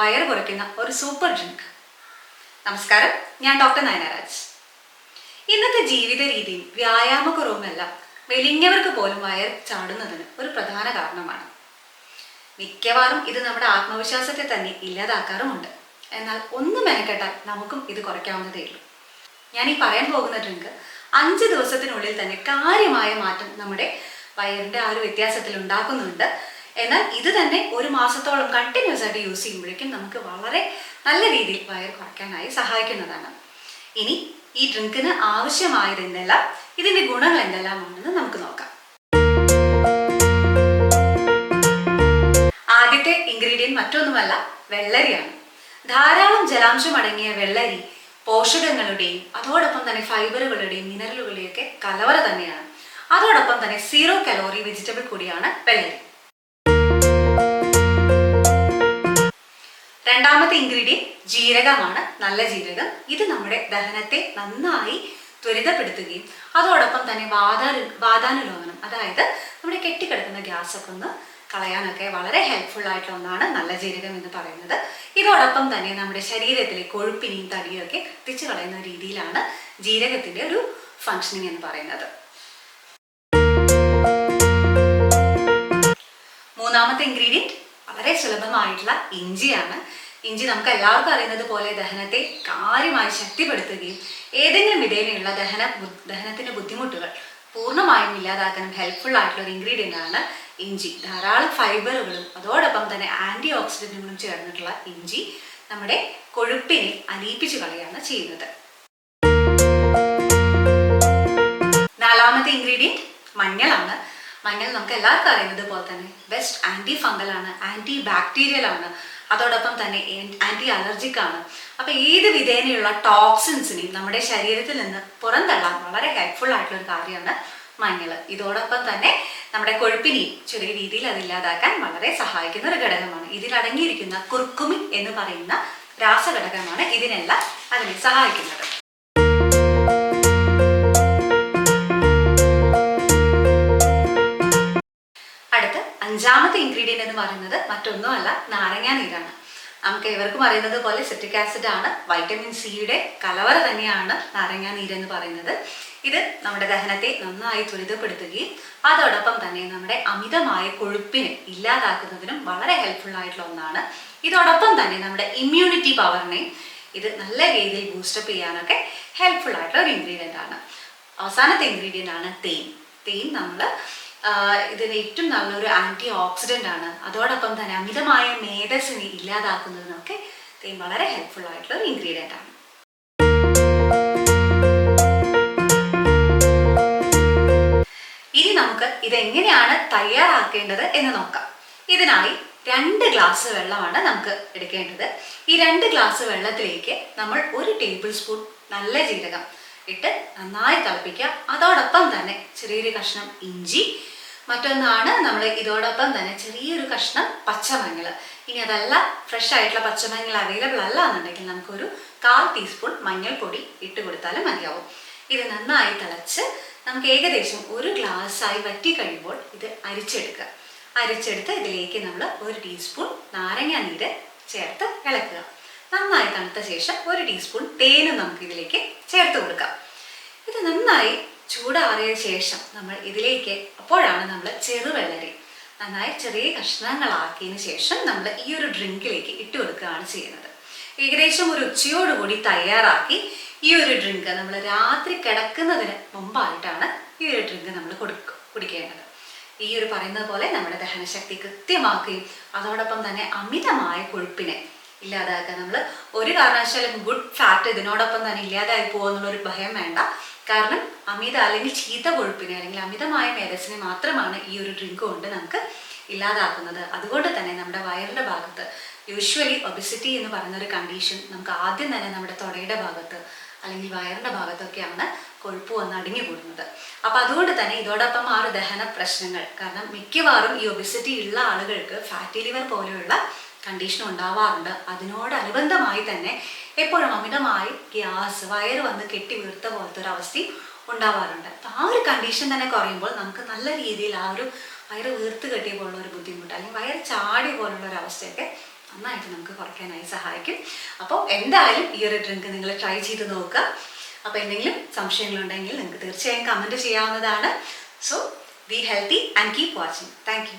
വയറ് കുറയ്ക്കുന്ന ഒരു സൂപ്പർ ഡ്രിങ്ക്. നമസ്കാരം, ഞാൻ ഡോക്ടർ നയനരാജ്. ഇന്നത്തെ ജീവിത രീതിയും വ്യായാമക്കുറവുമെല്ലാം മെലിഞ്ഞവർക്ക് പോലും വയർ ചാടുന്നതിന് ഒരു പ്രധാന കാരണമാണ്. മിക്കവാറും ഇത് നമ്മുടെ ആത്മവിശ്വാസത്തെ തന്നെ ഇല്ലാതാക്കാറുമുണ്ട്. എന്നാൽ ഒന്ന് മെനക്കെട്ടാൽ നമുക്കും ഇത് കുറയ്ക്കാവുന്നതേ ഉള്ളൂ. ഞാൻ ഈ പറയാൻ പോകുന്ന ഡ്രിങ്ക് 5 ദിവസത്തിനുള്ളിൽ തന്നെ കാര്യമായ മാറ്റം നമ്മുടെ വയറിൻ്റെ ആ ഒരു വ്യത്യാസത്തിൽ ഉണ്ടാക്കുന്നുണ്ട്. എന്നാൽ ഇത് തന്നെ ഒരു മാസത്തോളം കണ്ടിന്യൂസ് ആയിട്ട് യൂസ് ചെയ്യുമ്പോഴേക്കും നമുക്ക് വളരെ നല്ല രീതിയിൽ വയർ കുറയ്ക്കാനായി സഹായിക്കുന്നതാണ്. ഇനി ഈ ഡ്രിങ്കിന് ആവശ്യമായത് എന്തെല്ലാം, ഇതിൻ്റെ ഗുണങ്ങൾ എന്തെല്ലാമാണെന്ന് നമുക്ക് നോക്കാം. ആദ്യത്തെ ഇൻഗ്രീഡിയൻറ്റ് മറ്റൊന്നുമല്ല, വെള്ളരിയാണ്. ധാരാളം ജലാംശം അടങ്ങിയ വെള്ളരി പോഷകങ്ങളുടെയും അതോടൊപ്പം തന്നെ ഫൈബറുകളുടെയും മിനറലുകളുടെയും ഒക്കെ കലവറ തന്നെയാണ്. അതോടൊപ്പം തന്നെ 0 കലോറി വെജിറ്റബിൾ കൂടിയാണ് വെള്ളരി. രണ്ടാമത്തെ ഇൻഗ്രീഡിയൻറ്റ് ജീരകമാണ്, നല്ല ജീരകം. ഇത് നമ്മുടെ ദഹനത്തെ നന്നായി ത്വരിതപ്പെടുത്തുകയും അതോടൊപ്പം തന്നെ വാതാനുലോമനം, അതായത് നമ്മുടെ കെട്ടിക്കിടക്കുന്ന ഗ്യാസൊക്കെ ഒന്ന് കളയാനൊക്കെ വളരെ ഹെൽപ്ഫുൾ ആയിട്ടുള്ള ഒന്നാണ് നല്ല ജീരകം എന്ന് പറയുന്നത്. ഇതോടൊപ്പം തന്നെ നമ്മുടെ ശരീരത്തിലെ കൊഴുപ്പിനെയും തടിയും ഒക്കെ കത്തിച്ചു കളയുന്ന രീതിയിലാണ് ജീരകത്തിൻ്റെ ഒരു ഫങ്ഷനിങ് എന്ന് പറയുന്നത്. മൂന്നാമത്തെ ഇൻഗ്രീഡിയൻറ്റ് വളരെ സുലഭമായിട്ടുള്ള ഇഞ്ചിയാണ്. ഇഞ്ചി നമുക്ക് എല്ലാവർക്കും അറിയുന്നത് പോലെ ദഹനത്തെ കാര്യമായി ശക്തിപ്പെടുത്തുകയും ഏതെങ്കിലും വിധേനയുള്ള ദഹനത്തിൻ്റെ ബുദ്ധിമുട്ടുകൾ പൂർണ്ണമായും ഇല്ലാതാക്കാനും ഹെൽപ്ഫുൾ ആയിട്ടുള്ള ഒരു ഇൻഗ്രീഡിയൻ്റ് ആണ് ഇഞ്ചി. ധാരാളം ഫൈബറുകളും അതോടൊപ്പം തന്നെ ആൻറ്റി ഓക്സിഡൻറ്റുകളും ചേർന്നിട്ടുള്ള ഇഞ്ചി നമ്മുടെ കൊഴുപ്പിനെ അലിയിപ്പിച്ചു കളയാണ് ചെയ്യുന്നത്. നാലാമത്തെ ഇൻഗ്രീഡിയൻറ്റ് മഞ്ഞളാണ്. മഞ്ഞൾ നമുക്ക് എല്ലാവർക്കും അറിയുന്നത് പോലെ തന്നെ ബെസ്റ്റ് ആൻറ്റി ഫംഗലാണ്, ആൻറ്റി ബാക്ടീരിയൽ ആണ്, അതോടൊപ്പം തന്നെ ആൻറ്റി അലർജിക് ആണ്. അപ്പോൾ ഏത് വിധേനയുള്ള ടോക്സിൻസിനെയും നമ്മുടെ ശരീരത്തിൽ നിന്ന് പുറന്തള്ളാൻ വളരെ ഹെൽപ്ഫുൾ ആയിട്ടുള്ള ഒരു കാര്യമാണ് മഞ്ഞൾ. ഇതോടൊപ്പം തന്നെ നമ്മുടെ കൊഴുപ്പിനെയും ചെറിയ രീതിയിൽ അതില്ലാതാക്കാൻ വളരെ സഹായിക്കുന്ന ഒരു ഘടകമാണ്. ഇതിലടങ്ങിയിരിക്കുന്ന കുർക്കുമിൻ എന്ന് പറയുന്ന രാസഘടകമാണ് ഇതിനെല്ലാം അതിനെ സഹായിക്കുന്നത്. അടുത്ത അഞ്ചാമത്തെ ഇൻഗ്രീഡിയൻ്റ് എന്ന് പറയുന്നത് മറ്റൊന്നുമല്ല, നാരങ്ങാ നീരാണ്. നമുക്ക് ഇവർക്കും അറിയുന്നത് പോലെ സിട്രിക് ആസിഡ് ആണ്, വൈറ്റമിൻ സിയുടെ കലവറ തന്നെയാണ് നാരങ്ങാ നീരെന്ന് പറയുന്നത്. ഇത് നമ്മുടെ ദഹനത്തെ നന്നായി ത്വരിതപ്പെടുത്തുകയും അതോടൊപ്പം തന്നെ നമ്മുടെ അമിതമായ കൊഴുപ്പിനെ ഇല്ലാതാക്കുന്നതിനും വളരെ ഹെൽപ്ഫുൾ ആയിട്ടുള്ള ഒന്നാണ്. ഇതോടൊപ്പം തന്നെ നമ്മുടെ ഇമ്മ്യൂണിറ്റി പവറിനെ ഇത് നല്ല രീതിയിൽ ബൂസ്റ്റപ്പ് ചെയ്യാനൊക്കെ ഹെൽപ്ഫുൾ ആയിട്ടുള്ള ഒരു ഇൻഗ്രീഡിയൻ്റ് ആണ്. അവസാനത്തെ ഇൻഗ്രീഡിയൻ്റ് ആണ് തേൻ. തേൻ നമ്മൾ ഇതിന് ഏറ്റവും നല്ലൊരു ആൻറ്റി ഓക്സിഡൻ്റ് ആണ്. അതോടൊപ്പം തന്നെ അമിതമായ മേധസ്സിനെ ഇല്ലാതാക്കുന്നതിനൊക്കെ തേൻ വളരെ ഹെൽപ്ഫുൾ ആയിട്ടുള്ള ഒരു ഇൻഗ്രീഡിയൻ്റ് ആണ്. ഇനി നമുക്ക് ഇതെങ്ങനെയാണ് തയ്യാറാക്കേണ്ടത് എന്ന് നോക്കാം. ഇതിനായി 2 ഗ്ലാസ് വെള്ളമാണ് നമുക്ക് എടുക്കേണ്ടത്. ഈ 2 ഗ്ലാസ് വെള്ളത്തിലേക്ക് നമ്മൾ 1 ടേബിൾ സ്പൂൺ നല്ല ജീരകം ഇട്ട് നന്നായി തിളപ്പിക്കുക. അതോടൊപ്പം തന്നെ ചെറിയൊരു കഷ്ണം ഇഞ്ചി, മറ്റൊന്നാണ് നമ്മൾ ഇതോടൊപ്പം തന്നെ ചെറിയൊരു കഷ്ണം പച്ചമഞ്ഞൾ. ഇനി അതല്ല ഫ്രഷ് ആയിട്ടുള്ള പച്ചമഞ്ഞൾ അവൈലബിൾ അല്ല എന്നുണ്ടെങ്കിൽ നമുക്കൊരു 1/4 ടീസ്പൂൺ മഞ്ഞൾപ്പൊടി ഇട്ട് കൊടുത്താലും മതിയാവും. ഇത് നന്നായി തിളച്ച് നമുക്ക് ഏകദേശം 1 ഗ്ലാസ്സായി വറ്റി കഴിയുമ്പോൾ ഇത് അരിച്ചെടുക്കുക. അരിച്ചെടുത്ത് ഇതിലേക്ക് നമ്മൾ 1 ടീസ്പൂൺ നാരങ്ങാ നീര് ചേർത്ത് ഇളക്കുക. നന്നായി തണുത്ത ശേഷം 1 ടീസ്പൂൺ തേനും നമുക്ക് ഇതിലേക്ക് ചേർത്ത് കൊടുക്കാം. ഇത് നന്നായി ചൂടാറിയ ശേഷം നമ്മൾ ഇതിലേക്ക് അപ്പോഴാണ് നമ്മൾ ചെറുവെള്ളരി നന്നായി ചെറിയ കഷ്ണങ്ങളാക്കിയതിന് ശേഷം നമ്മൾ ഈ ഒരു ഡ്രിങ്കിലേക്ക് ഇട്ട് കൊടുക്കുകയാണ് ചെയ്യുന്നത്. ഏകദേശം ഒരു ഉച്ചയോടുകൂടി തയ്യാറാക്കി ഈ ഒരു ഡ്രിങ്ക് നമ്മൾ രാത്രി കിടക്കുന്നതിന് മുമ്പായിട്ടാണ് ഈ ഒരു ഡ്രിങ്ക് നമ്മൾ കുടിക്കേണ്ടത്. ഈ ഒരു പറയുന്നത് പോലെ നമ്മുടെ ദഹനശക്തി കൃത്യമാക്കുകയും അതോടൊപ്പം തന്നെ അമിതമായ കൊഴുപ്പിനെ ഇല്ലാതാക്കുക. നമ്മൾ ഒരു കാരണവശാലും ഗുഡ് ഫാറ്റ് ഇതിനോടൊപ്പം തന്നെ ഇല്ലാതായി പോകുന്നുള്ളൊരു ഭയം വേണ്ട. കാരണം അമിത അല്ലെങ്കിൽ ചീത്ത കൊഴുപ്പിനെ അല്ലെങ്കിൽ അമിതമായ മേധസ്സിനെ മാത്രമാണ് ഈ ഒരു ഡ്രിങ്ക് കൊണ്ട് നമുക്ക് ഇല്ലാതാക്കുന്നത്. അതുകൊണ്ട് തന്നെ നമ്മുടെ വയറിൻ്റെ ഭാഗത്ത് യൂഷ്വലി ഒബിസിറ്റി എന്ന് പറയുന്നൊരു കണ്ടീഷൻ നമുക്ക് ആദ്യം തന്നെ നമ്മുടെ തൊടയുടെ ഭാഗത്ത് അല്ലെങ്കിൽ വയറിൻ്റെ ഭാഗത്തൊക്കെയാണ് കൊഴുപ്പ് വന്ന് അടിഞ്ഞു കൂടുന്നത്. അപ്പോൾ അതുകൊണ്ട് തന്നെ ഇതോടൊപ്പം ആ ഒരു ദഹന പ്രശ്നങ്ങൾ, കാരണം മിക്കവാറും ഈ ഒബിസിറ്റി ഉള്ള ആളുകൾക്ക് ഫാറ്റി ലിവർ പോലെയുള്ള കണ്ടീഷൻ ഉണ്ടാവാറുണ്ട്. അതിനോടനുബന്ധമായി തന്നെ എപ്പോഴും അമിതമായി ഗ്യാസ്, വയറ് വന്ന് കെട്ടി വീർത്ത പോലത്തെ ഒരു അവസ്ഥയും ഉണ്ടാവാറുണ്ട്. അപ്പോൾ ആ ഒരു കണ്ടീഷൻ തന്നെ കുറയുമ്പോൾ നമുക്ക് നല്ല രീതിയിൽ ആ ഒരു വയറ് വീർത്ത് കെട്ടിയ പോലുള്ള ഒരു ബുദ്ധിമുട്ട് അല്ലെങ്കിൽ വയറ് ചാടി പോലുള്ള ഒരു അവസ്ഥയൊക്കെ നന്നായിട്ട് നമുക്ക് കുറയ്ക്കാനായി സഹായിക്കും. അപ്പോൾ എന്തായാലും ഈ ഒരു ഡ്രിങ്ക് നിങ്ങൾ ട്രൈ ചെയ്ത് നോക്കുക. അപ്പോൾ എന്തെങ്കിലും സംശയങ്ങളുണ്ടെങ്കിൽ നിങ്ങൾക്ക് തീർച്ചയായും കമൻറ്റ് ചെയ്യാവുന്നതാണ്. So be healthy and keep watching. Thank you.